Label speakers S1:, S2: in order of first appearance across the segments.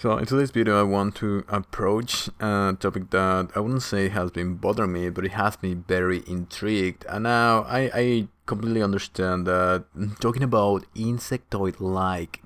S1: So in today's video, I want to approach a topic that I wouldn't say has been bothering me, but it has me very intrigued. And now I completely understand that talking about insectoid-like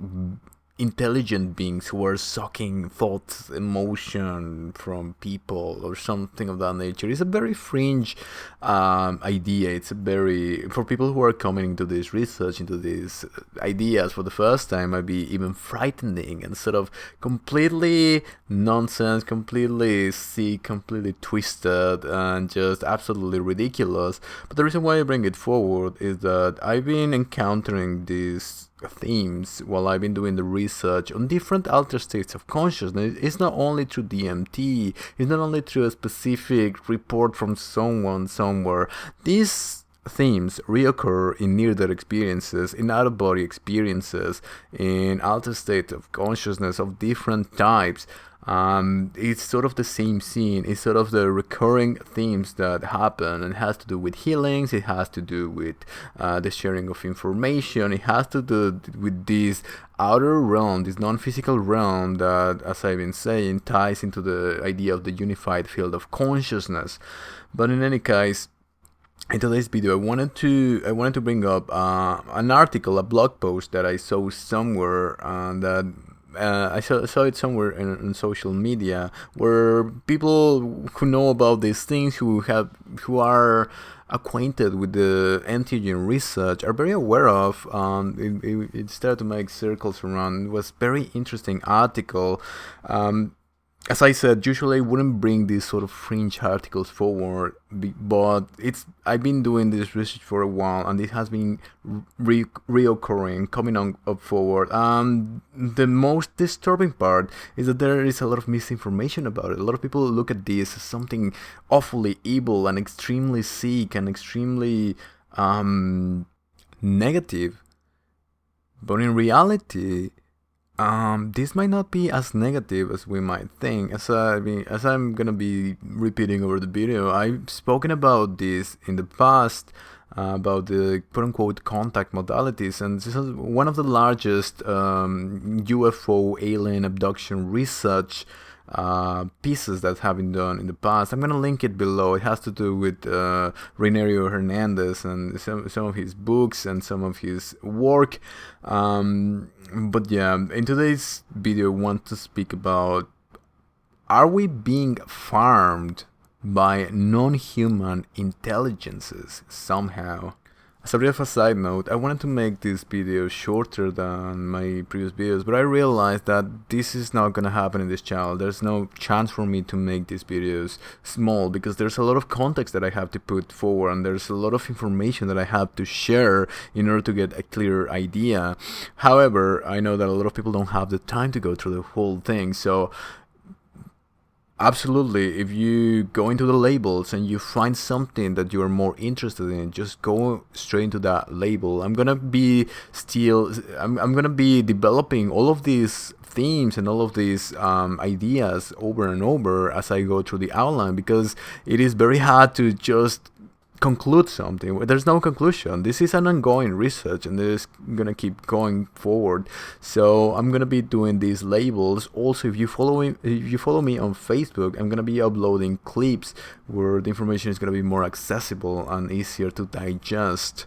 S1: intelligent beings who are sucking thoughts, emotion from people or something of that nature is a very fringe idea. It's a very, for people who are coming into this research, into these ideas for the first time, might be even frightening and sort of completely nonsense, completely sick, completely twisted, and just absolutely ridiculous. But the reason why I bring it forward is that I've been encountering these themes while I've been doing the research on different altered states of consciousness. It's not only through DMT, it's not only through a specific report from someone somewhere. These themes reoccur in near-death experiences, in out-of-body experiences, in altered states of consciousness of different types. It's sort of the same scene. It's sort of the recurring themes that happen, and it has to do with healings. It has to do with the sharing of information. It has to do with this outer realm, this non-physical realm that, as I've been saying, ties into the idea of the unified field of consciousness. But in any case, in today's video, I wanted to bring up an article, a blog post that I saw somewhere, that I saw it somewhere in social media, where people who know about these things, who are acquainted with the Entheogen research, are very aware of. It started to make circles around. It was a very interesting article. As I said, usually I wouldn't bring these sort of fringe articles forward, but I've been doing this research for a while, and it has been reoccurring, coming on up forward. The most disturbing part is that there is a lot of misinformation about it. A lot of people look at this as something awfully evil and extremely sick and extremely negative, but in reality, this might not be as negative as we might think. As I'm gonna be repeating over the video, I've spoken about this in the past, about the quote-unquote contact modalities, and this is one of the largest UFO alien abduction research pieces that have been done in the past. I'm gonna link it below. It has to do with Reinario Hernandez and some of his books and some of his work. But yeah, in today's video, I want to speak about, are we being farmed by non-human intelligences somehow? As a bit of a side note, I wanted to make this video shorter than my previous videos, but I realized that this is not gonna happen in this channel. There's no chance for me to make these videos small, because there's a lot of context that I have to put forward, and there's a lot of information that I have to share in order to get a clearer idea. However, I know that a lot of people don't have the time to go through the whole thing, so absolutely, if you go into the labels and you find something that you're more interested in, just go straight into that label. I'm gonna be developing all of these themes and all of these ideas over and over as I go through the outline, because it is very hard to just conclude something. There's no conclusion. This is an ongoing research, and this is gonna keep going forward. So I'm gonna be doing these labels. Also, if you follow me on Facebook, I'm gonna be uploading clips where the information is gonna be more accessible and easier to digest.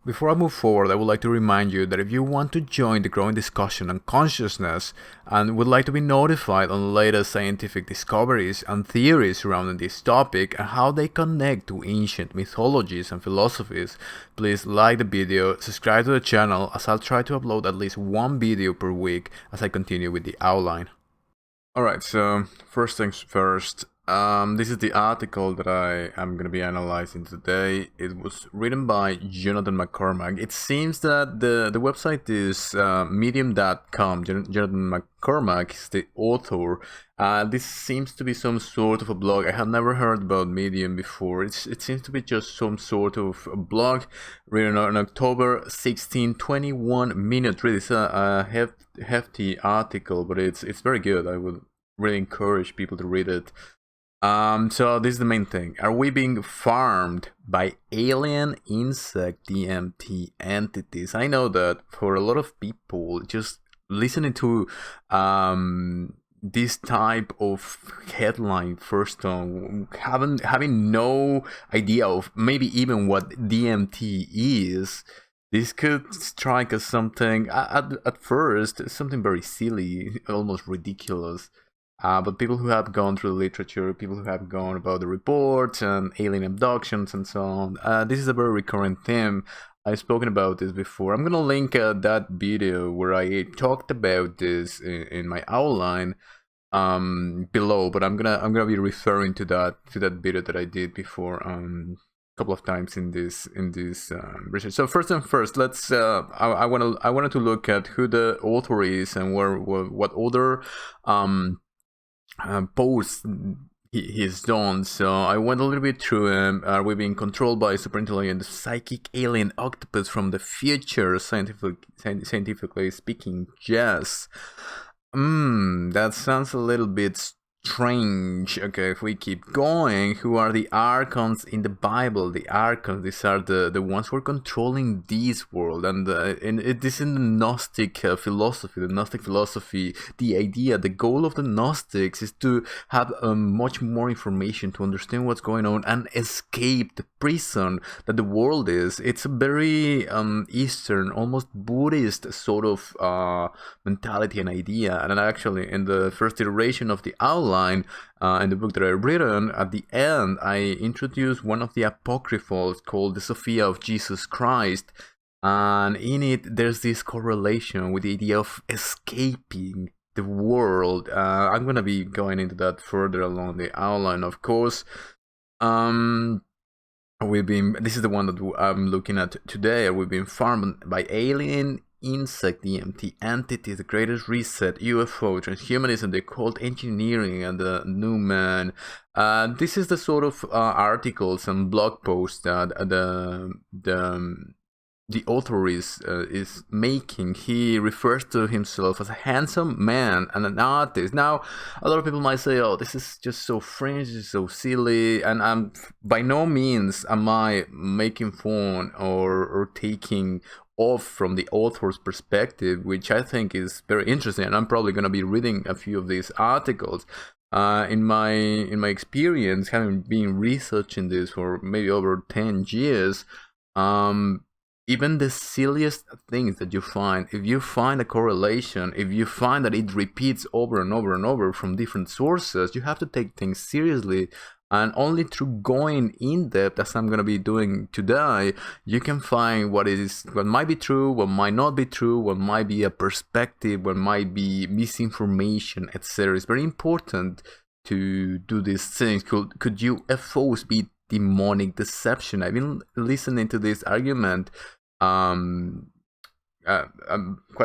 S1: Before I move forward, I would like to remind you that if you want to join the growing discussion on consciousness and would like to be notified on the latest scientific discoveries and theories surrounding this topic and how they connect to ancient mythologies and philosophies, please like the video, subscribe to the channel, as I'll try to upload at least one video per week as I continue with the outline. Alright, so first things first. This is the article that I am going to be analyzing today. It was written by Jonathan McCormack. It seems that the website is medium.com. Jonathan McCormack is the author. This seems to be some sort of a blog. I have never heard about Medium before. It seems to be just some sort of a blog written on October 16, 21 minute read. It's a hefty article, but it's very good. I would really encourage people to read it. So this is the main thing. Are we being farmed by alien insect DMT entities? I know that for a lot of people, just listening to this type of headline first on having no idea of maybe even what DMT is, this could strike as something at first something very silly, almost ridiculous. But people who have gone through the literature, people who have gone about the reports and alien abductions and so on, this is a very recurrent theme. I've spoken about this before. I'm gonna link that video where I talked about this in my outline below, but I'm gonna be referring to that video that I did before a couple of times in this research. So first and first, let's I wanted to look at who the author is and what other posts he's done. So I went a little bit through him. Are we being controlled by superintelligent psychic alien octopus from the future? Scientifically speaking, yes. That sounds a little bit strange. Okay, if we keep going, who are the archons in the Bible? The archons, these are the ones who are controlling this world, and it is in the Gnostic philosophy. The Gnostic philosophy, the idea, the goal of the Gnostics is to have much more information to understand what's going on and escape the prison that the world is. It's a very Eastern, almost Buddhist sort of mentality and idea. And actually, in the first iteration of the outline, in the book that I've written, at the end, I introduced one of the apocryphals called the Sophia of Jesus Christ. And in it, there's this correlation with the idea of escaping the world. I'm going to be going into that further along the outline, of course. This is the one that I'm looking at today. We've been farmed by alien insect DMT entity, the greatest reset, UFO, transhumanism, the occult engineering, and the new man. This is the sort of articles and blog posts that the author is making. He refers to himself as a handsome man and an artist. Now, a lot of people might say, "Oh, this is just so fringe, this is so silly," and I'm by no means am I making fun or taking off from the author's perspective, which I think is very interesting, and I'm probably going to be reading a few of these articles. In my experience, having been researching this for maybe over 10 years, even the silliest things that you find, if you find a correlation, if you find that it repeats over and over and over from different sources, you have to take things seriously. And only through going in depth, as I'm going to be doing today, you can find what might be true, what might not be true, what might be a perspective, what might be misinformation, etc. It's very important to do these things. Could UFOs be demonic deception? I've been listening to this argument quite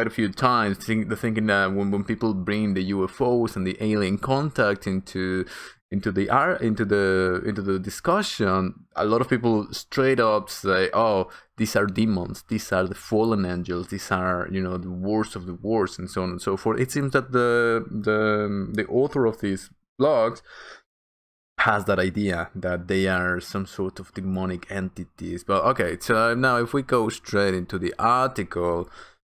S1: a few times, thinking that when people bring the UFOs and the alien contact into the discussion, a lot of people straight up say, "Oh, these are demons, these are the fallen angels, these are, the worst of the worst," and so on and so forth. It seems that the author of these blogs has that idea that they are some sort of demonic entities. But okay, so now if we go straight into the article,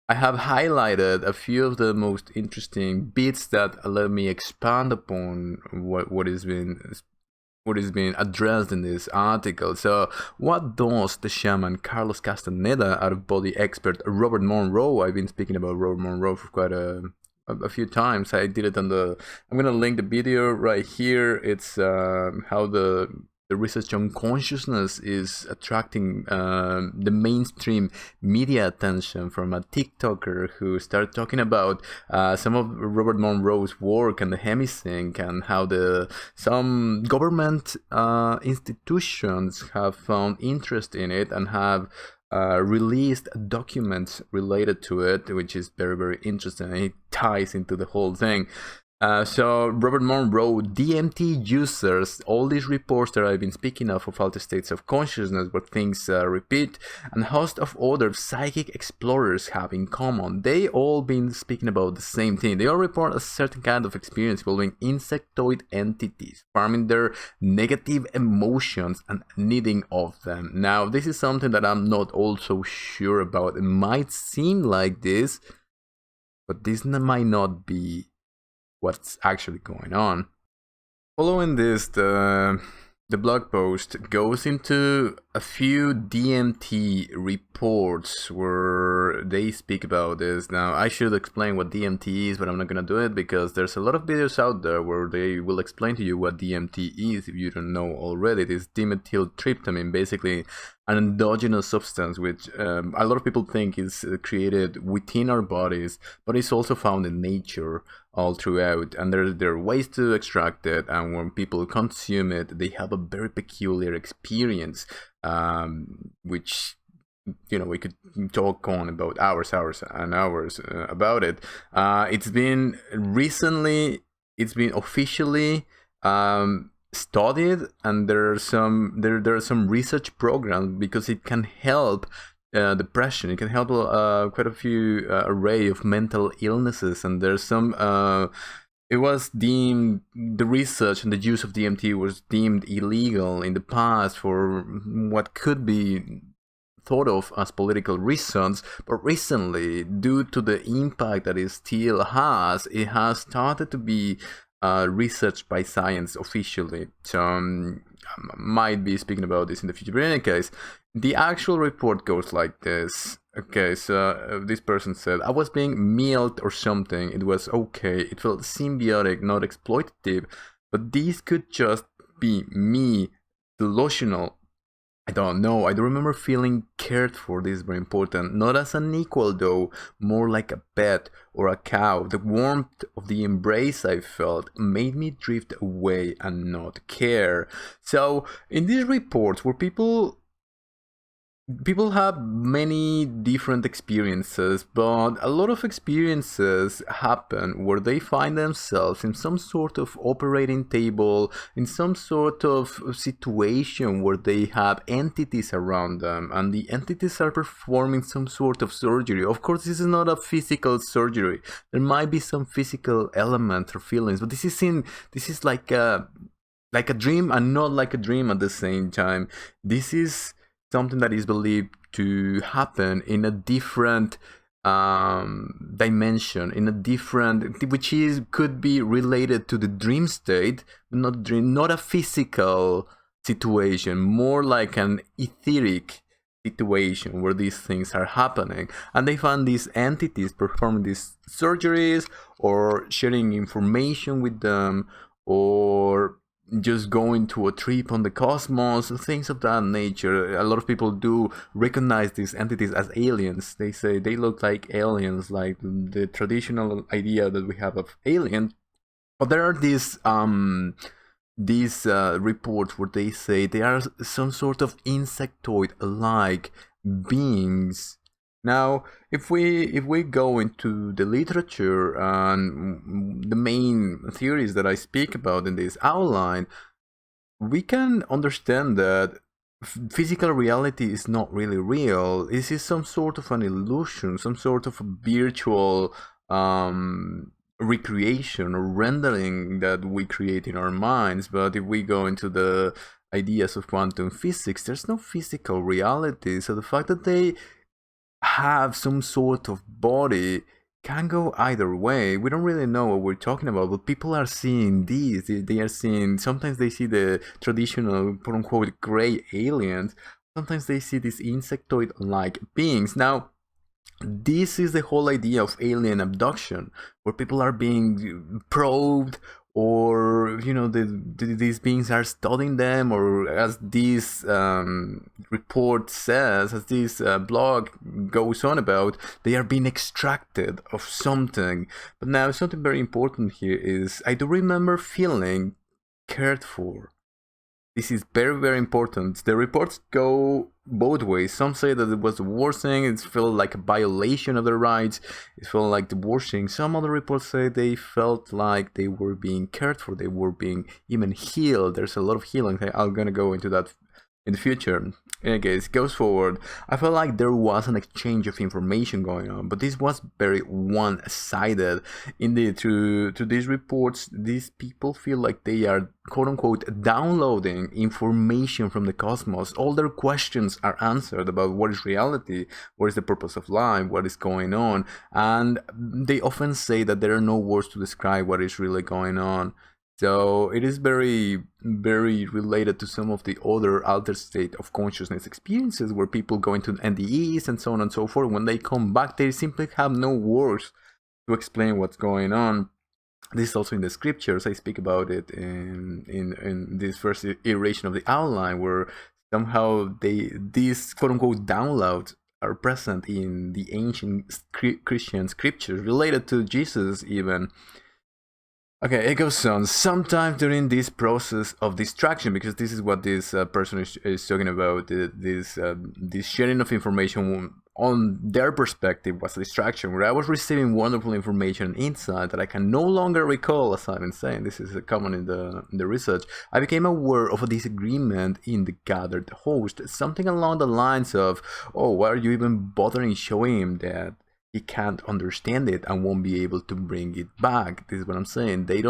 S1: I have highlighted a few of the most interesting bits that let me expand upon what is being addressed in this article. So, what does the shaman Carlos Castaneda, out-of-body expert Robert Monroe? I've been speaking about Robert Monroe for quite a few times. I did it on I'm gonna link the video right here. It's how the research on consciousness is attracting the mainstream media attention from a TikToker who started talking about some of Robert Monroe's work and the hemisync, and how some government institutions have found interest in it and have released documents related to it, which is very, very interesting. It ties into the whole thing. So Robert Monroe, DMT users, all these reports that I've been speaking of altered states of consciousness where things repeat, and a host of other psychic explorers have in common. They all been speaking about the same thing. They all report a certain kind of experience involving insectoid entities, farming their negative emotions and needing of them. Now, this is something that I'm not also sure about. It might seem like this, but this might not be what's actually going on. Following this, the blog post goes into a few DMT reports where they speak about this. Now, I should explain what DMT is, but I'm not gonna do it because there's a lot of videos out there where they will explain to you what DMT is if you don't know already. It is dimethyltryptamine, basically an endogenous substance which a lot of people think is created within our bodies, but it's also found in nature all throughout, and there are ways to extract it, and when people consume it they have a very peculiar experience, which, you know, we could talk on about hours and hours about it. It's been officially studied, and there are some research programs because it can help depression. It can help quite a few array of mental illnesses, and there's some it was deemed, the research and the use of DMT was deemed illegal in the past for what could be thought of as political reasons, but recently, due to the impact that it still has, it has started to be researched by science officially. So might be speaking about this in the future, but in any case, the actual report goes like this. Okay, so this person said, I was being milled or something. It was okay. It felt symbiotic, not exploitative, but this could just be me, delusional. I don't know. I don't remember feeling cared for. This is very important. Not as an equal though, more like a pet or a cow. The warmth of the embrace I felt made me drift away and not care. So in these reports where people have many different experiences, but a lot of experiences happen where they find themselves in some sort of operating table, in some sort of situation where they have entities around them, and the entities are performing some sort of surgery. Of course, this is not a physical surgery. There might be some physical elements or feelings, but this is like a dream and not like a dream at the same time. This is something that is believed to happen in a different dimension, in a different, which could be related to the dream state, not a physical situation, more like an etheric situation where these things are happening. And they found these entities performing these surgeries or sharing information with them, or just going to a trip on the cosmos, things of that nature. A lot of people do recognize these entities as aliens. They say they look like aliens, like the traditional idea that we have of aliens. But there are these reports where they say they are some sort of insectoid-like beings. Now, if we go into the literature and the main theories that I speak about in this outline, we can understand that physical reality is not really real. This is some sort of an illusion, some sort of a virtual recreation or rendering that we create in our minds. But if we go into the ideas of quantum physics, there's no physical reality. So the fact that they have some sort of body can go either way. We don't really know what we're talking about, but people are seeing these. They are seeing, sometimes they see the traditional quote unquote gray aliens, sometimes they see these insectoid-like beings. Now, this is the whole idea of alien abduction, where people are being probed, or, you know, these beings are studying them, or as this report says, as this blog goes on about, they are being extracted of something. But now something very important here is, I do remember feeling cared for. This is very, very important. The reports go both ways. Some say that it was the worst thing, it felt like a violation of their rights, it felt like the worst thing. Some other reports say they felt like they were being cared for, they were being even healed. There's a lot of healing. I'm gonna go into that in the future. In any case, goes forward. I felt like there was an exchange of information going on, but this was very one-sided. Indeed, to these reports, these people feel like they are quote-unquote downloading information from the cosmos. All their questions are answered about what is reality, what is the purpose of life, what is going on, and they often say that there are no words to describe what is really going on. So it is very, very related to some of the other altered state of consciousness experiences where people go into NDEs and so on and so forth. When they come back, they simply have no words to explain what's going on. This is also in the scriptures. I speak about it in this first iteration of the outline, where somehow these quote-unquote downloads are present in the ancient Christian scriptures related to Jesus even. Okay, it goes on. Sometimes during this process of distraction, because this is what this person is talking about, this sharing of information on their perspective was a distraction, where I was receiving wonderful information and insight that I can no longer recall, as I've been saying. This is common in the research. I became aware of a disagreement in the gathered host, something along the lines of, "Oh, why are you even bothering showing him that he can't understand it and won't be able to bring it back?" This is what I'm saying. They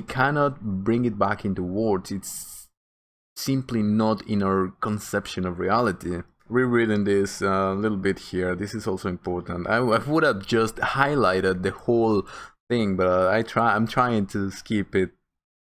S1: cannot bring it back into words. It's simply not in our conception of reality. Rereading this a little bit here, this is also important. I would have just highlighted the whole thing, but I'm trying to skip it,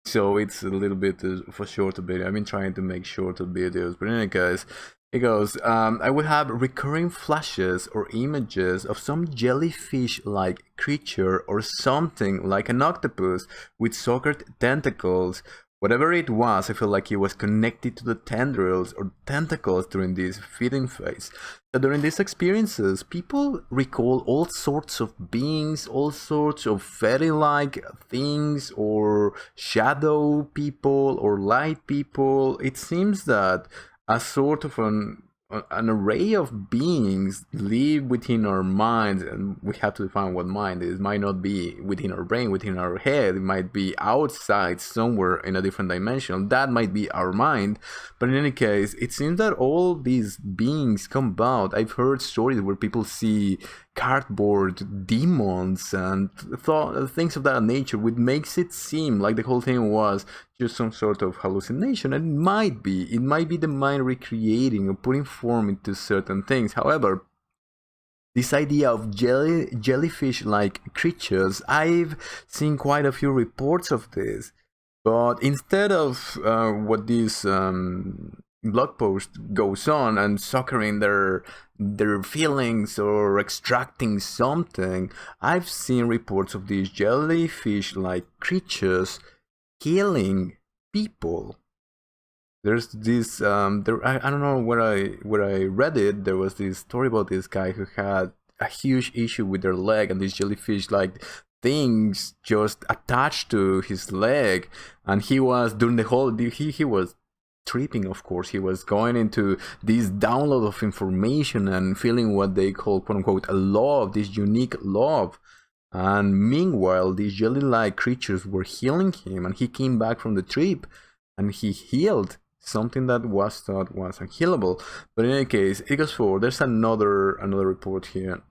S1: so it's a little bit of a shorter video. I've been trying to make shorter videos, but in any case, it goes, I would have recurring flashes or images of some jellyfish-like creature or something like an octopus with suckered tentacles. Whatever it was, I feel like it was connected to the tendrils or tentacles during this feeding phase. So during these experiences, people recall all sorts of beings, all sorts of fairy-like things, or shadow people, or light people. It seems that a sort of an array of beings live within our minds, and we have to define what mind is. It might not be within our brain, within our head. It might be outside, somewhere in a different dimension. That might be our mind. But in any case, it seems that all these beings come about. I've heard stories where people see cardboard demons and things of that nature, which makes it seem like the whole thing was just some sort of hallucination. And it might be the mind recreating or putting form into certain things. However, this idea of jellyfish-like creatures, I've seen quite a few reports of this, but instead of what this blog post goes on and suckering their feelings or extracting something, I've seen reports of these jellyfish-like creatures killing people. There's this I don't know where I read it. There was this story about this guy who had a huge issue with their leg, and these jellyfish-like things just attached to his leg, and he was during the whole he was tripping. Of course, he was going into this download of information and feeling what they call quote-unquote a love, this unique love. And meanwhile, these jelly-like creatures were healing him, and he came back from the trip and he healed something that was thought was unhealable. But in any case, it goes forward. There's another report here.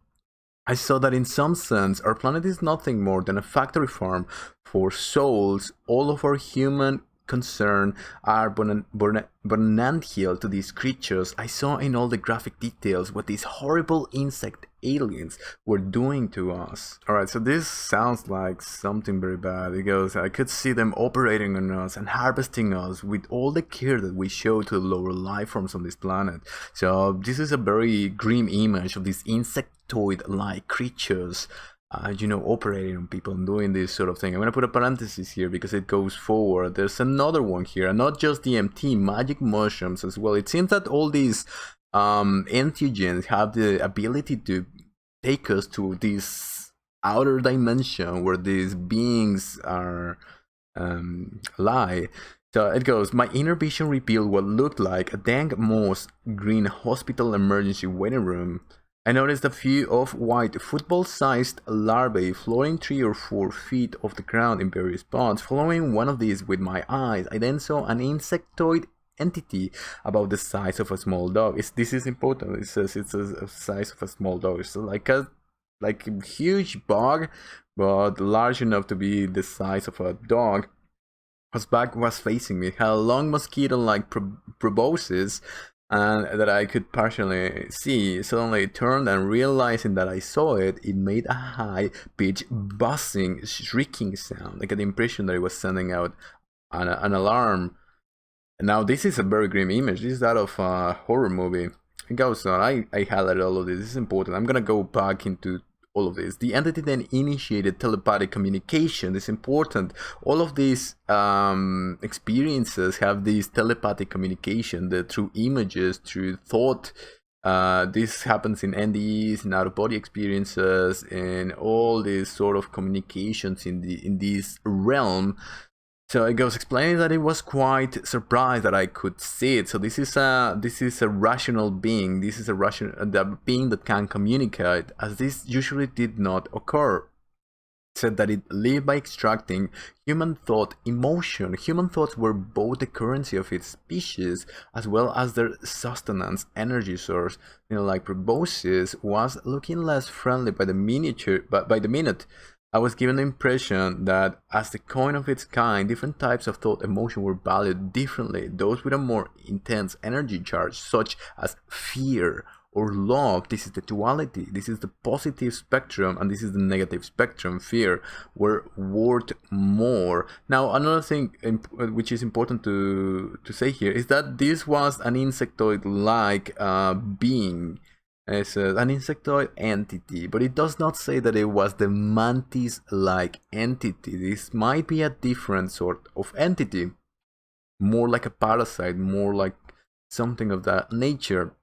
S1: I saw that in some sense, our planet is nothing more than a factory farm for souls. All of our human concern are bonantial to these creatures. I saw in all the graphic details what these horrible insect aliens were doing to us. Alright, so this sounds like something very bad. It goes, I could see them operating on us and harvesting us with all the care that we show to the lower life forms on this planet. So this is a very grim image of these insectoid-like creatures operating on people and doing this sort of thing. I'm going to put a parenthesis here because it goes forward. There's another one here, and not just DMT, magic mushrooms as well. It seems that all these entheogens have the ability to take us to this outer dimension where these beings are lie. So it goes, my inner vision revealed what looked like a dank moss green hospital emergency waiting room. I noticed a few off-white football-sized larvae floating 3 or 4 feet off the ground in various spots. Following one of these with my eyes, I then saw an insectoid entity about the size of a small dog. This is important. It says it's a size of a small dog. It's like a huge bug, but large enough to be the size of a dog. Whose back was facing me, had a long mosquito-like proboscis, and that I could partially see. Suddenly it turned, and realizing that I saw it, it made a high-pitched, buzzing, shrieking sound, like an impression that it was sending out an alarm. Now this is a very grim image. This is that of a horror movie. It goes on. I highlighted all of this. This is important. I'm gonna go back into all of this. The entity then initiated telepathic communication. This is important. All of these experiences have this telepathic communication through images, through thought. This happens in NDEs, in out-of-body experiences, and all these sort of communications in this realm. So it goes explaining that it was quite surprised that I could see it. So this is a rational being. This is a being that can communicate, as this usually did not occur. It said that it lived by extracting human thought emotion. Human thoughts were both the currency of its species as well as their sustenance energy source. Like proboscis was looking less friendly by the minute. I was given the impression that as the coin of its kind, different types of thought emotion were valued differently. Those with a more intense energy charge, such as fear or love, this is the duality, this is the positive spectrum, and this is the negative spectrum, fear, were worth more. Now, another thing which is important to say here is that this was an insectoid-like being. It's an insectoid entity, but it does not say that it was the mantis-like entity. This might be a different sort of entity, more like a parasite, more like something of that nature.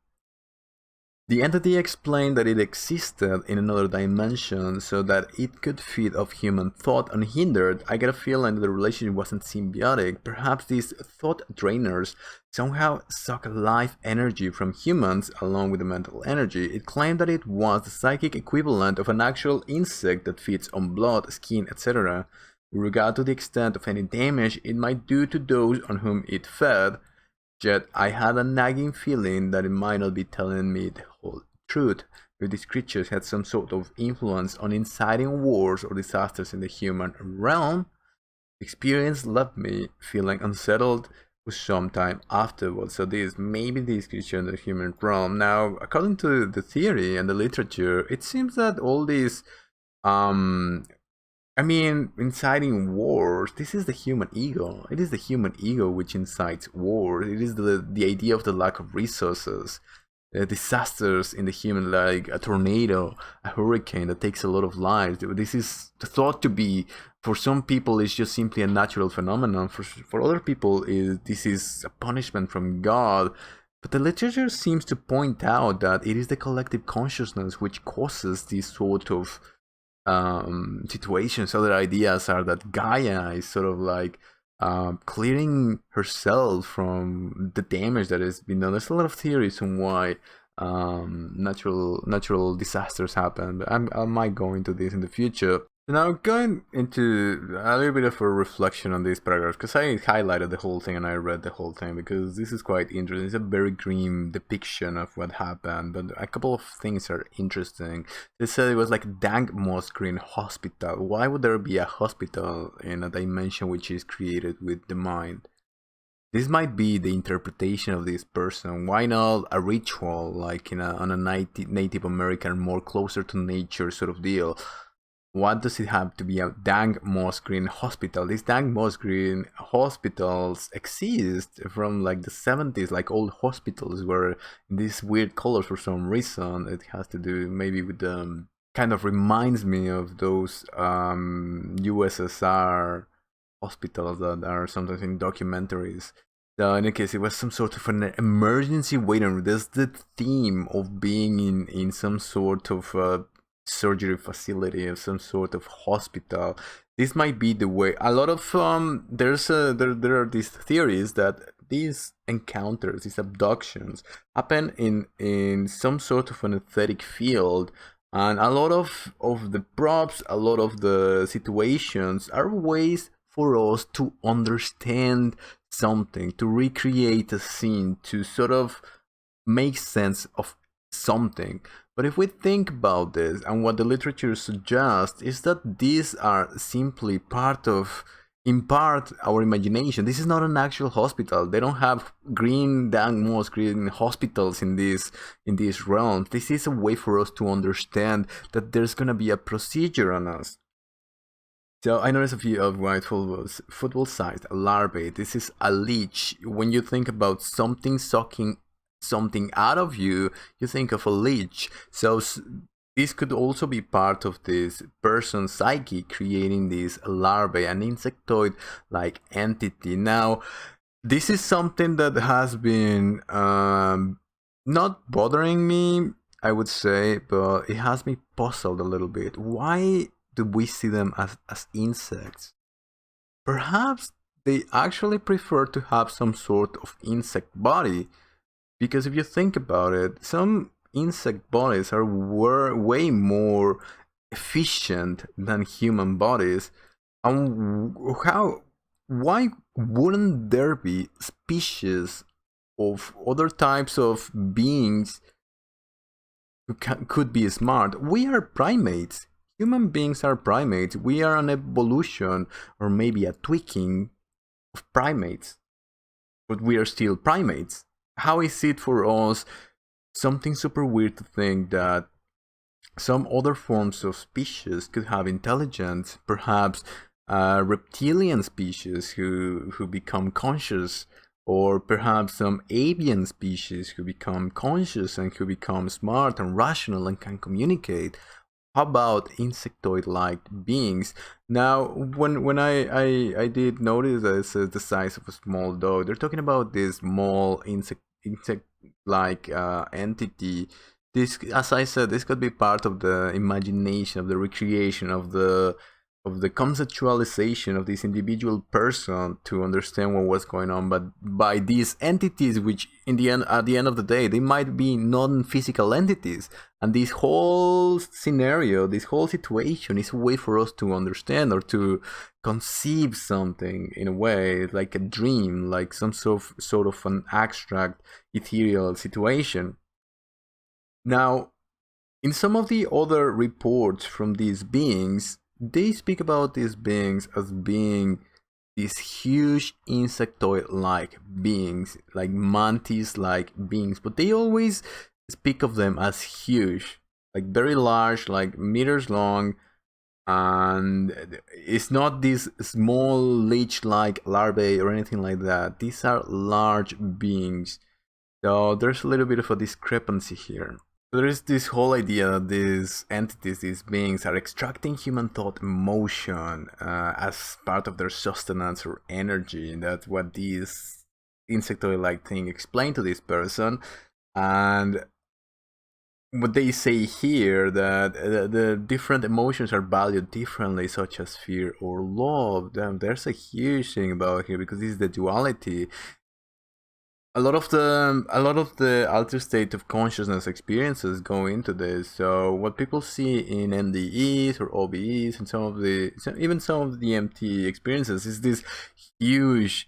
S1: The entity explained that it existed in another dimension so that it could feed off human thought unhindered. I get a feeling that the relationship wasn't symbiotic. Perhaps these thought drainers somehow suck life energy from humans along with the mental energy. It claimed that it was the psychic equivalent of an actual insect that feeds on blood, skin, etc. With regard to the extent of any damage it might do to those on whom it fed, yet I had a nagging feeling that it might not be telling me the whole truth. If these creatures had some sort of influence on inciting wars or disasters in the human realm, the experience left me feeling unsettled for some time afterwards. So maybe these creatures in the human realm. Now, according to the theory and the literature, it seems that all these inciting wars, this is the human ego. It is the human ego which incites wars. It is the idea of the lack of resources, disasters in the human, like a tornado, a hurricane that takes a lot of lives. This is thought to be, for some people, it's just simply a natural phenomenon. For other people, this is a punishment from God. But the literature seems to point out that it is the collective consciousness which causes these sort of situations. Other ideas are that Gaia is sort of like clearing herself from the damage that has been done. There's a lot of theories on why natural disasters happen, but I might go into this in the future. Now, going into a little bit of a reflection on this paragraph, because I highlighted the whole thing and I read the whole thing, because this is quite interesting. It's a very grim depiction of what happened, but a couple of things are interesting. They said it was like a dank moss green hospital. Why would there be a hospital in a dimension which is created with the mind? This might be the interpretation of this person. Why not a ritual, like on a Native American, more closer to nature sort of deal? What does it have to be a dank moss green hospital? These dank moss green hospitals exist from like the 70s, like old hospitals were these weird colors for some reason. It has to do maybe with the kind of reminds me of those USSR hospitals that are sometimes in documentaries. So in any case, it was some sort of an emergency waiting room. There's the theme of being in some sort of surgery facility of some sort of hospital. This might be the way. A lot of there are these theories that these encounters, these abductions, happen in some sort of an aesthetic field, and a lot of the props, a lot of the situations are ways for us to understand something, to recreate a scene, to sort of make sense of something. But if we think about this, and what the literature suggests is that these are simply part of, in part, our imagination. This is not an actual hospital. They don't have green hospitals in this realm. This is a way for us to understand that there's gonna be a procedure on us. So I noticed a few of white football-sized larvae. This is a leech. When you think about something sucking something out of you, you think of a leech. So this could also be part of this person's psyche, creating this larvae, an insectoid-like entity. Now, this is something that has been not bothering me, I would say, but it has me puzzled a little bit. Why do we see them as insects? Perhaps they actually prefer to have some sort of insect body. Because if you think about it, some insect bodies are way more efficient than human bodies. And why wouldn't there be species of other types of beings who could be smart? We are primates. Human beings are primates. We are an evolution, or maybe a tweaking of primates. But we are still primates. How is it for us something super weird to think that some other forms of species could have intelligence, perhaps reptilian species who become conscious, or perhaps some avian species who become conscious and who become smart and rational and can communicate? How about insectoid-like beings? Now, when I did notice that it says the size of a small dog, they're talking about this small insect-like entity. This, as I said, this could be part of the imagination, of the recreation, of the conceptualization of this individual person to understand what was going on, but by these entities, which in the end, at the end of the day, they might be non-physical entities. And this whole scenario, this whole situation is a way for us to understand or to conceive something in a way, like a dream, like some sort of an abstract, ethereal situation. Now, in some of the other reports from these beings, they speak about these beings as being these huge insectoid-like beings, like mantis-like beings, but they always speak of them as huge, like very large, like meters long, and it's not these small leech-like larvae or anything like that. These are large beings, so there's a little bit of a discrepancy here. There is this whole idea that these entities, these beings, are extracting human thought emotion as part of their sustenance or energy. And that's what these insectoid-like thing explain to this person. And what they say here, that the different emotions are valued differently, such as fear or love. There's a huge thing about here, because this is the duality. A lot of the altered state of consciousness experiences go into this. So what people see in NDEs or OBEs and even some of the DMT experiences is this huge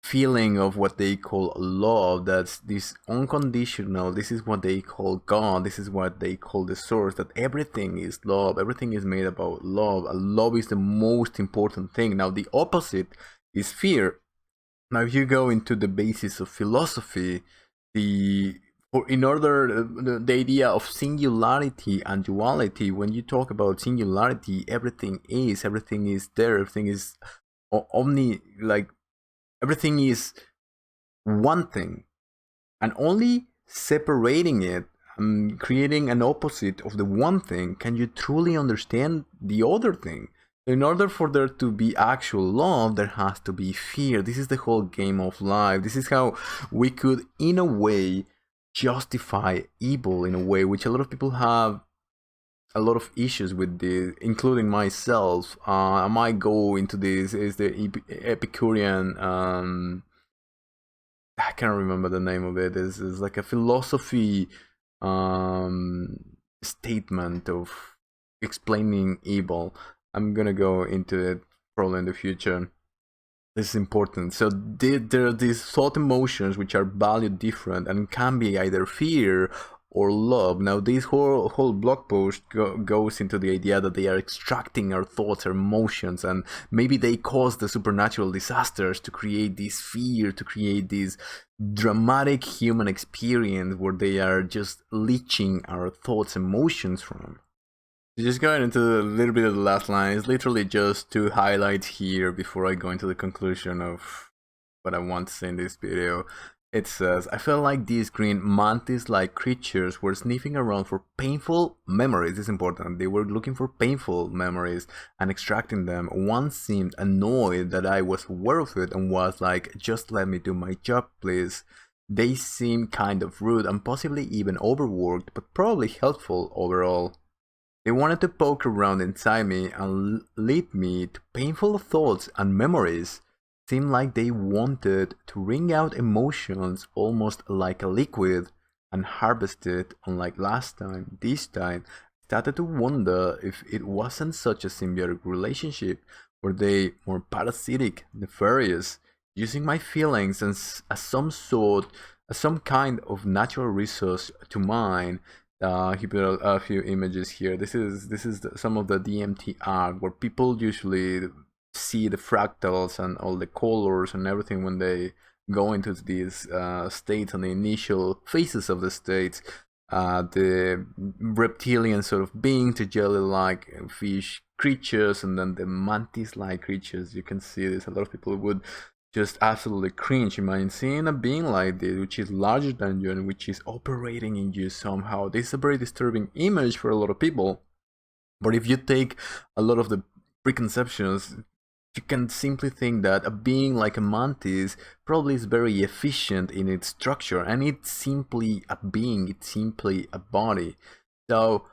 S1: feeling of what they call love. That's this unconditional. This is what they call God. This is what they call the source. That everything is love. Everything is made about love. Love is the most important thing. Now the opposite is fear. Now, if you go into the basis of philosophy, the idea of singularity and duality, when you talk about singularity, everything is there, everything is everything is one thing, and only separating it and creating an opposite of the one thing can you truly understand the other thing. In order for there to be actual love, there has to be fear. This is the whole game of life. This is how we could, in a way, justify evil in a way, which a lot of people have a lot of issues with this, including myself. I might go into this, is the Epicurean, I can't remember the name of it. It's like a philosophy statement of explaining evil. I'm gonna go into it probably in the future. This is important. So there are these thought emotions which are valued different and can be either fear or love. Now this whole blog post goes into the idea that they are extracting our thoughts, our emotions, and maybe they cause the supernatural disasters to create this fear, to create this dramatic human experience where they are just leeching our thoughts, emotions from. Just going into a little bit of the last line, it's literally just two highlights here before I go into the conclusion of what I want to say in this video. It says, I felt like these green mantis-like creatures were sniffing around for painful memories. It's important. They were looking for painful memories and extracting them. One seemed annoyed that I was aware of it and was like, just let me do my job, please. They seemed kind of rude and possibly even overworked, but probably helpful overall. They wanted to poke around inside me and lead me to painful thoughts and memories. Seemed like they wanted to wring out emotions almost like a liquid and harvest it, unlike last time. This time, I started to wonder if it wasn't such a symbiotic relationship. Were they more parasitic, nefarious, using my feelings as some kind of natural resource to mine? He put a few images here. This is some of the DMT art where people usually see the fractals and all the colors and everything when they go into these states and the initial phases of the states. The reptilian sort of being, the jelly-like fish creatures, and then the mantis-like creatures. You can see this. A lot of people would just absolutely cringe. Imagine seeing a being like this, which is larger than you and which is operating in you somehow. This is a very disturbing image for a lot of people. But if you take a lot of the preconceptions, you can simply think that a being like a mantis probably is very efficient in its structure, and it's simply a being, it's simply a body. So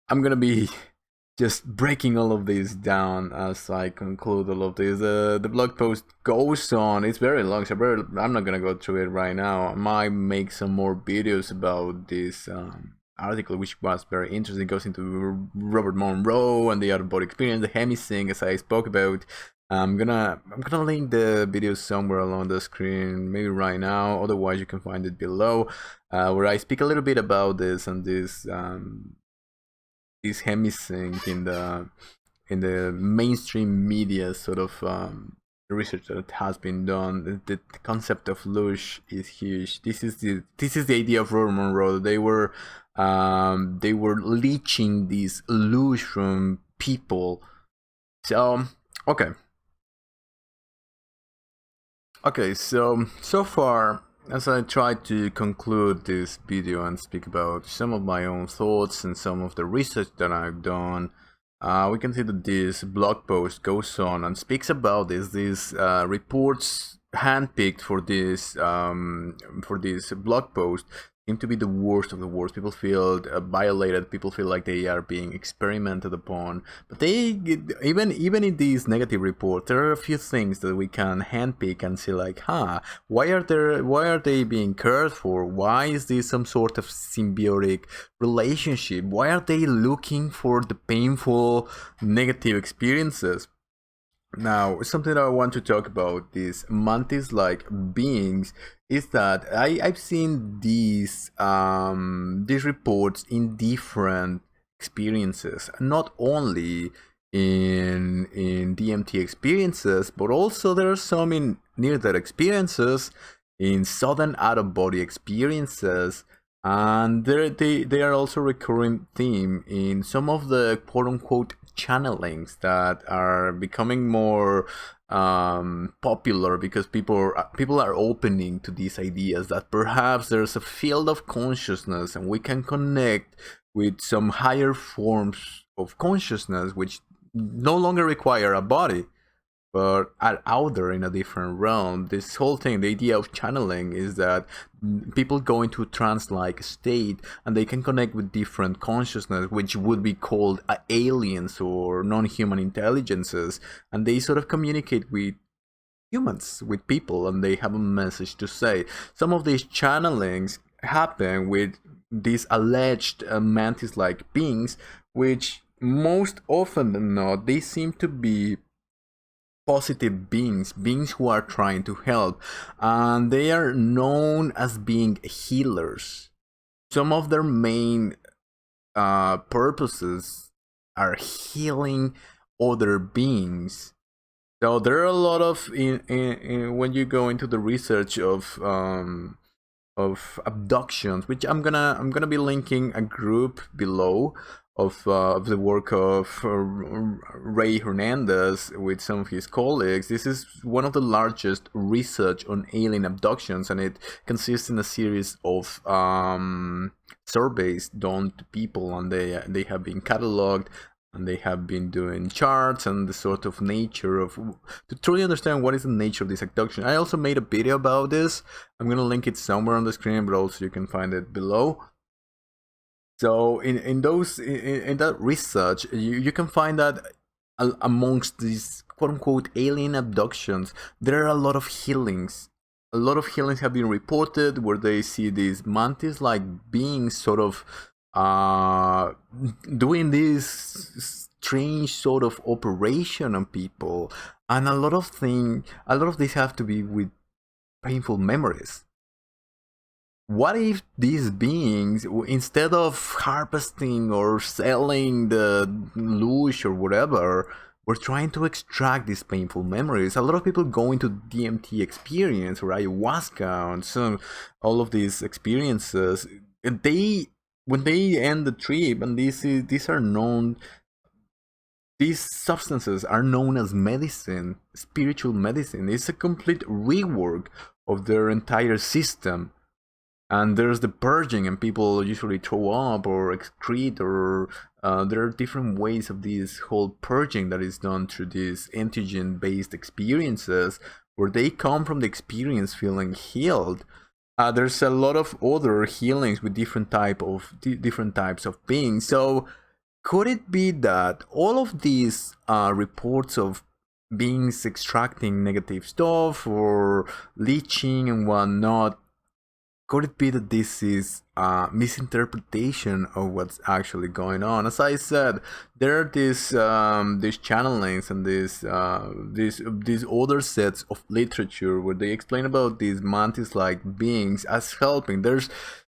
S1: I'm gonna be just breaking all of this down as I conclude all of this. The blog post goes on. It's very long, so I'm not gonna go through it right now. I might make some more videos about this article, which was very interesting. It goes into Robert Monroe and the out-of-body experience, the hemisync, as I spoke about. I'm gonna link the video somewhere along the screen, maybe right now. Otherwise, you can find it below, where I speak a little bit about this and this hemisync in the mainstream media sort of research that has been done. The concept of lush is huge. This is the idea of Robert Monroe. They were leeching this lush from people. So okay, so far, as I try to conclude this video and speak about some of my own thoughts and some of the research that I've done, we can see that this blog post goes on and speaks about these reports handpicked for this blog post seem to be the worst of the worst. People feel violated. People feel like they are being experimented upon. But even in these negative reports, there are a few things that we can handpick and see, like, why are they being cared for? Why is this some sort of symbiotic relationship? Why are they looking for the painful negative experiences? Now, something that I want to talk about, these mantis-like beings, is that I've seen these reports in different experiences, not only in DMT experiences, but also there are some in near-death experiences, in sudden out-of-body experiences, and they are also a recurring theme in some of the quote-unquote channelings that are becoming more popular because people are opening to these ideas that perhaps there's a field of consciousness and we can connect with some higher forms of consciousness which no longer require a body but are out there in a different realm. This whole thing, the idea of channeling, is that people go into a trance-like state and they can connect with different consciousness, which would be called aliens or non-human intelligences, and they sort of communicate with humans, with people, and they have a message to say. Some of these channelings happen with these alleged mantis-like beings, which most often than not, they seem to be positive beings who are trying to help, and they are known as being healers. Some of their main purposes are healing other beings. So there are a lot of when you go into the research of abductions, which I'm gonna be linking a group below of the work of Ray Hernandez with some of his colleagues. This is one of the largest research on alien abductions, and it consists in a series of surveys done to people, and they have been cataloged, and they have been doing charts and the sort of nature of, to truly understand what is the nature of this abduction. I also made a video about this. I'm gonna link it somewhere on the screen, but also you can find it below. So in that research, you can find that amongst these quote unquote alien abductions, there are a lot of healings. A lot of healings have been reported where they see these mantis-like beings sort of doing this strange sort of operation on people, and a lot of these have to be with painful memories. What if these beings, instead of harvesting or selling the lush or whatever, were trying to extract these painful memories? A lot of people go into DMT experience or ayahuasca and some all of these experiences. And when they end the trip, and these are known, these substances are known as medicine, spiritual medicine. It's a complete rework of their entire system. And there's the purging, and people usually throw up or excrete, or there are different ways of this whole purging that is done through these entheogen-based experiences, where they come from the experience feeling healed. There's a lot of other healings with different types of beings. So could it be that all of these reports of beings extracting negative stuff or leeching and whatnot, could it be that this is a misinterpretation of what's actually going on? As I said, there are these channelings and these other sets of literature where they explain about these mantis-like beings as helping. There's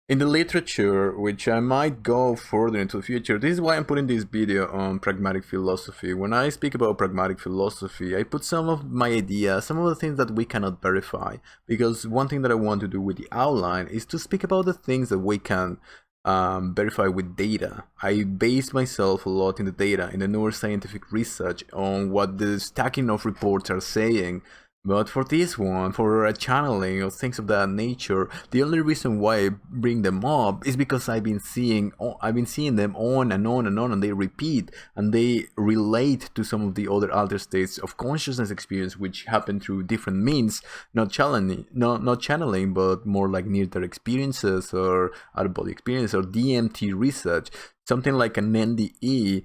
S1: in the literature, which I might go further into the future. This is why I'm putting this video on pragmatic philosophy. When I speak about pragmatic philosophy, I put some of my ideas, some of the things that we cannot verify. Because one thing that I want to do with the outline is to speak about the things that we can verify with data. I base myself a lot in the data, in the neuroscientific research on what the stacking of reports are saying. But for this one, for a channeling or things of that nature, the only reason why I bring them up is because I've been seeing them on and on and on, and they repeat and they relate to some of the other altered states of consciousness experience, which happen through different means, not channeling, but more like near-death experiences or out-of-body experience or DMT research. Something like an NDE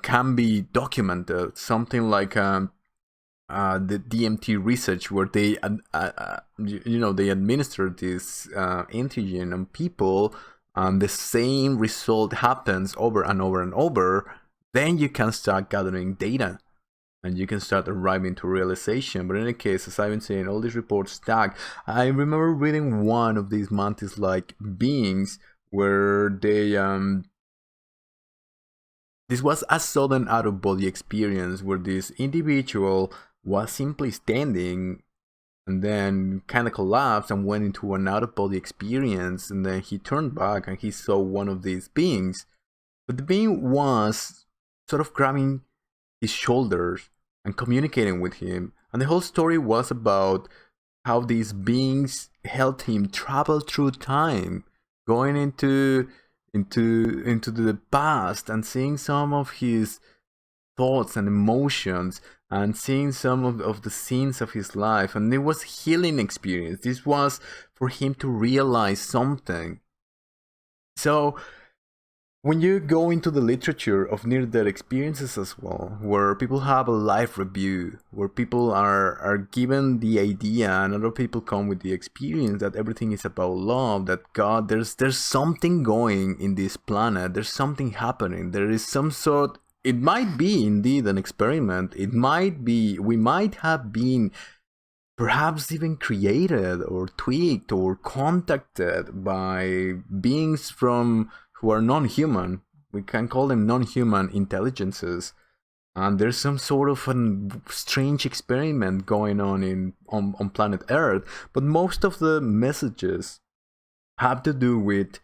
S1: can be documented. Something like the DMT research, where they they administer this entheogen on people, and the same result happens over and over and over, then you can start gathering data and you can start arriving to realization. But in any case, as I've been saying, all these reports stack. I remember reading one of these mantis-like beings where they this was a sudden out-of-body experience where this individual was simply standing and then kind of collapsed and went into an out-of-body experience, and then he turned back and he saw one of these beings. But the being was sort of grabbing his shoulders and communicating with him, and the whole story was about how these beings helped him travel through time, going into the past and seeing some of his thoughts and emotions, and seeing some of the scenes of his life. And it was healing experience. This was for him to realize something. So when you go into the literature of near-death experiences as well, where people have a life review, where people are given the idea, and other people come with the experience that everything is about love, that God, there's something going in this planet, there's something happening, there is some sort. It might be indeed an experiment. It might be, we might have been perhaps even created or tweaked or contacted by beings from who are non-human. We can call them non-human intelligences, and there's some sort of a strange experiment going on planet Earth. But most of the messages have to do with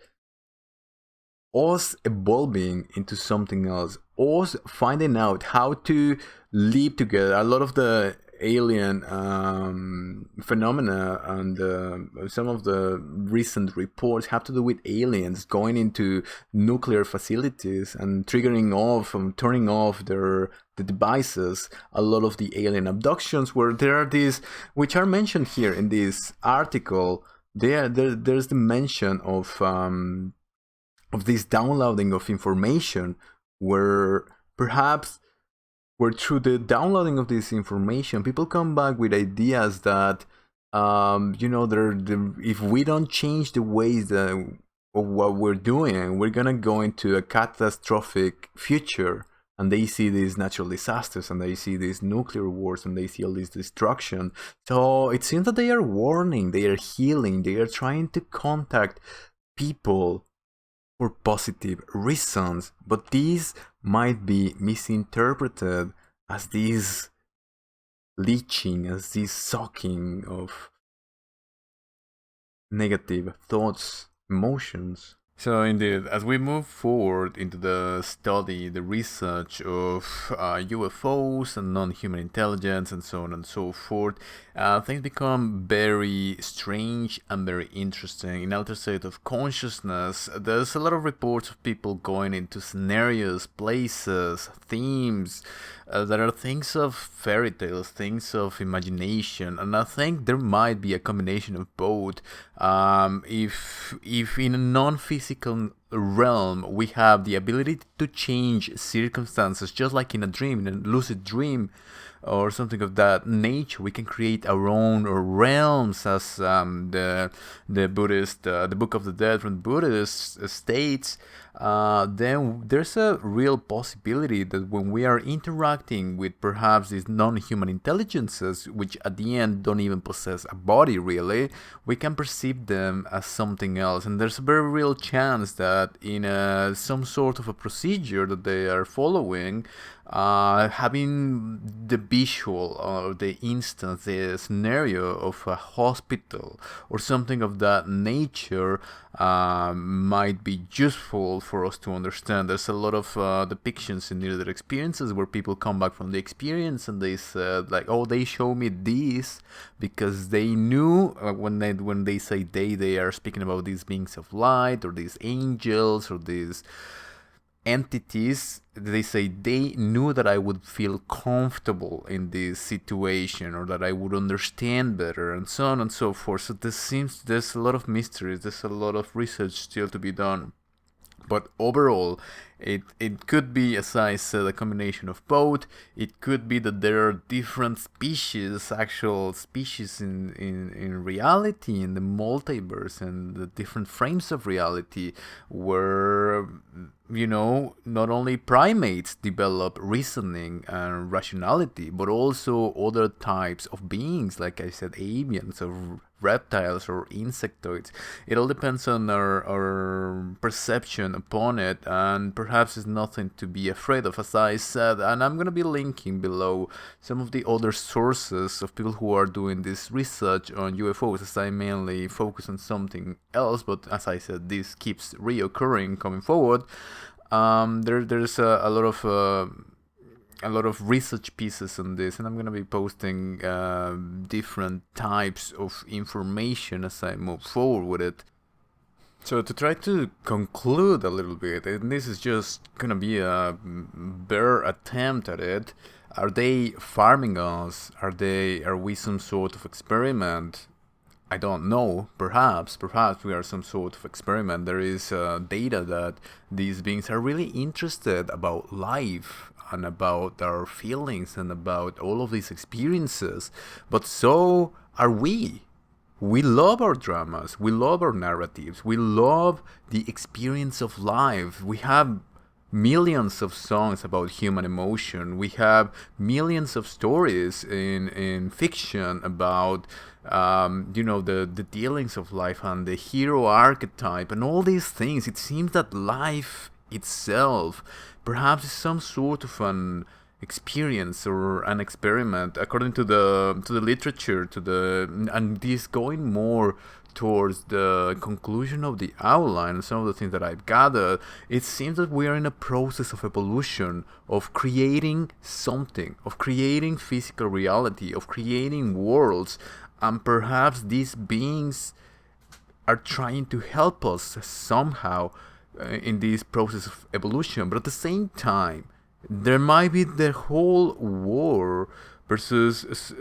S1: us evolving into something else, us finding out how to live together. A lot of the alien phenomena and some of the recent reports have to do with aliens going into nuclear facilities and triggering off and turning off the devices. A lot of the alien abductions, where there are these, which are mentioned here in this article, there's the mention of this downloading of information, where perhaps where through the downloading of this information, people come back with ideas that, if we don't change the ways of what we're doing, we're gonna go into a catastrophic future. And they see these natural disasters, and they see these nuclear wars, and they see all this destruction. So it seems that they are warning, they are healing, they are trying to contact people for positive reasons, but these might be misinterpreted as this leeching, as this sucking of negative thoughts, emotions. So indeed, as we move forward into the study, the research of UFOs and non-human intelligence and so on and so forth, things become very strange and very interesting. In altered state of consciousness, there's a lot of reports of people going into scenarios, places, themes, that are things of fairy tales, things of imagination, and I think there might be a combination of both. If in a non-physical realm we have the ability to change circumstances, just like in a dream, in a lucid dream, or something of that nature, we can create our own realms, as the Buddhist, the Book of the Dead from Buddhists states. Then there's a real possibility that when we are interacting with perhaps these non-human intelligences, which at the end don't even possess a body really, we can perceive them as something else. And there's a very real chance that in some sort of a procedure that they are following, having the visual or the instance, the scenario of a hospital or something of that nature might be useful for us to understand. There's a lot of depictions in near-death experiences where people come back from the experience and they said like, oh, they show me this because they knew, when they say they are speaking about these beings of light or these angels or these entities. They say they knew that I would feel comfortable in this situation, or that I would understand better, and so on and so forth. So there's a lot of mysteries, there's a lot of research still to be done. But overall, it could be, as I said, a combination of both. It could be that there are different species, actual species in reality, in the multiverse, and the different frames of reality, where, not only primates develop reasoning and rationality, but also other types of beings, like I said, avians or reptiles or insectoids. It all depends on our perception upon it, and perhaps it's nothing to be afraid of, as I said. And I'm going to be linking below some of the other sources of people who are doing this research on UFOs, as I mainly focus on something else, but as I said, this keeps reoccurring coming forward. There's a lot of research pieces on this, and I'm going to be posting different types of information as I move forward with it. So to try to conclude a little bit, and this is just going to be a bare attempt at it, are they farming us? Are we some sort of experiment? I don't know. Perhaps we are some sort of experiment. There is data that these beings are really interested about life and about our feelings and about all of these experiences. But so are we. We love our dramas. We love our narratives. We love the experience of life. We have millions of songs about human emotion. We have millions of stories in fiction about the dealings of life and the hero archetype and all these things. It seems that life itself perhaps is some sort of an experience or an experiment according to the literature, and this going more towards the conclusion of the outline and some of the things that I've gathered. It seems that we are in a process of evolution, of creating something, of creating physical reality, of creating worlds, and perhaps these beings are trying to help us somehow in this process of evolution. But at the same time, there might be the whole war versus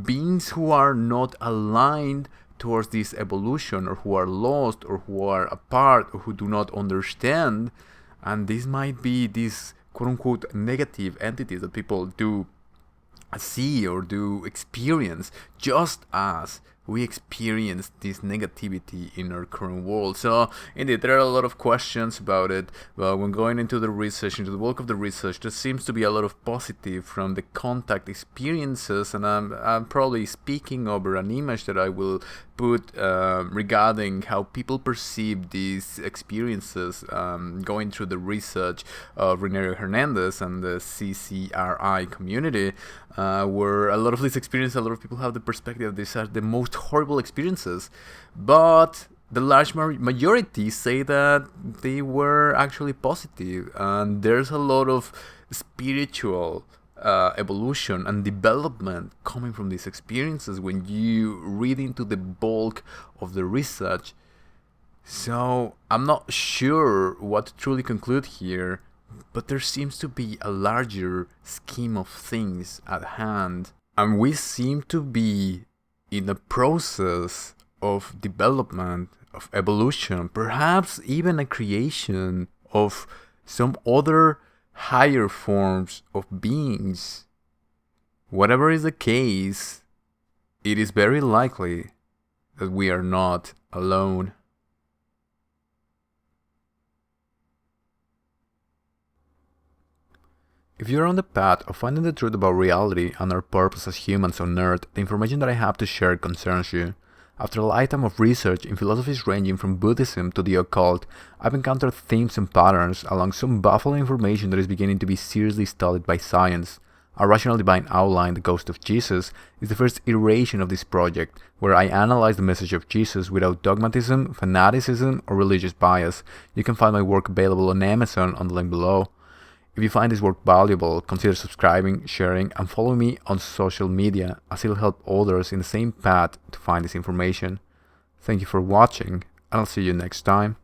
S1: beings who are not aligned towards this evolution, or who are lost, or who are apart, or who do not understand. And this might be these quote-unquote negative entities that people do see or do experience, just as we experience this negativity in our current world. So indeed, there are a lot of questions about it. But when going into the research, into the bulk of the research, there seems to be a lot of positive from the contact experiences, and I'm probably speaking over an image that I will put regarding how people perceive these experiences, going through the research of Renario Hernandez and the CCRI community, where a lot of these experiences, a lot of people have the perspective these are the most horrible experiences, but the large majority say that they were actually positive, and there's a lot of spiritual evolution and development coming from these experiences when you read into the bulk of the research. So I'm not sure what to truly conclude here, but there seems to be a larger scheme of things at hand, and we seem to be in a process of development, of evolution, perhaps even a creation of some other higher forms of beings. Whatever is the case, it is very likely that we are not alone. If you're on the path of finding the truth about reality and our purpose as humans on Earth, the information that I have to share concerns you. After a lifetime of research in philosophies ranging from Buddhism to the occult, I've encountered themes and patterns along some baffling information that is beginning to be seriously studied by science. Our Rational Divine Outline, The Ghost of Jesus, is the first iteration of this project, where I analyze the message of Jesus without dogmatism, fanaticism, or religious bias. You can find my work available on Amazon on the link below. If you find this work valuable, consider subscribing, sharing, and following me on social media, as it'll help others in the same path to find this information. Thank you for watching, and I'll see you next time.